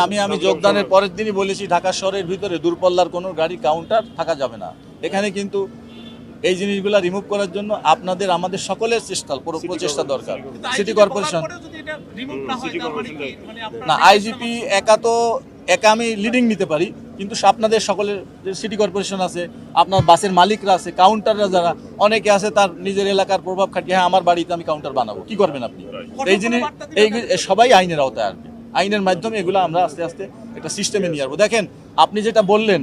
আমি যোগদানের পরের দিনই বলেছি ঢাকা শহরের ভিতরে দূরপাল্লার কোনো গাড়ি কাউন্টার থাকা যাবে না। এখানে কিন্তু এই জিনিসগুলো রিমুভ করার জন্য আমাদের সকলের প্রচেষ্টা দরকার। সিটি কর্পোরেশন না, আইজিপি একা আমি লিডিং নিতে পারি, কিন্তু আপনাদের সকলের সিটি কর্পোরেশন আছে, আপনার বাসের মালিকরা আছে, কাউন্টাররা যারা অনেকে আছে, তার নিজের এলাকার প্রভাব খাটিয়ে হ্যাঁ আমার বাড়িতে আমি কাউন্টার বানাবো, কি করবেন আপনি? এই জিনিস সবাই আইনের আওতায় আসবে। আইনের মাধ্যমে এগুলো আমরা আস্তে আস্তে একটা সিস্টেমে নিয়ে আসবো। দেখেন আপনি যেটা বললেন,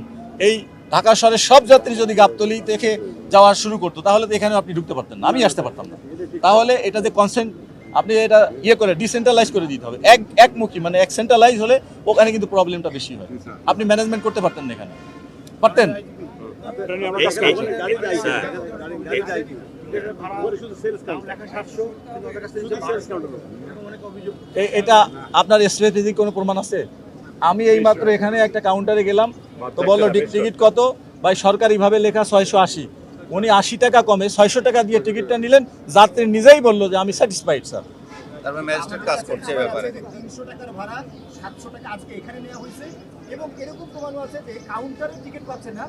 এই ঢাকা শহরের সব যাত্রী যদি গাবতলী থেকে যাওয়া শুরু করতো তাহলে তো এখানে আপনি ঢুকতে পারতেন না, আমি আসতে পারতাম না। তাহলে এটা যে কনসেন্ট আপনি এটা করে ডিসেন্ট্রালাইজ করে দিতে হবে, একমুখী মানে এক সেন্ট্রালাইজ হলে ওখানে কিন্তু প্রবলেমটা বেশি হয়। আপনি ম্যানেজমেন্ট করতে পারতেন না, এখানে পারতেন। এটা আপনার স্ট্র্যাটেজি কোনো প্রমাণ আছে? আমি এই মাত্র এখানে একটা কাউন্টারে গেলাম, তো বললো টিকিট কত ভাই, সরকারিভাবে লেখা 680, উনি 80 টাকা কমে 600 টাকা দিয়ে টিকিটটা নিলেন। যাত্রী নিজেই বললো যে আমি স্যাটিসফাইড স্যার। তারপর ম্যাজিস্ট্রেট কাজ করছে ব্যাপারে 300 টাকার ভাড়া 700 টাকা আজকে এখানে নেওয়া হয়েছে, এবং এরকম প্রমাণও আছে যে কাউন্টারে টিকিট পাচ্ছে না।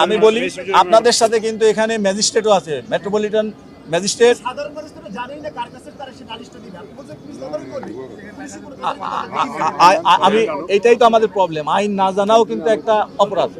আমি বলি আপনাদের সাথে কিন্তু এখানে ম্যাজিস্ট্রেটও আছে, মেট্রোপলিটন ম্যাজিস্ট্রেট। সাধারণ মানুষ তো জানেই না কার কাছে তারা সে নালিশটা দিবে, বলছে পুলিশ তদন্ত করবে। আমি এইটাই তো আমাদের প্রবলেম, আইন না জানাও কিন্তু একটা অপরাধ।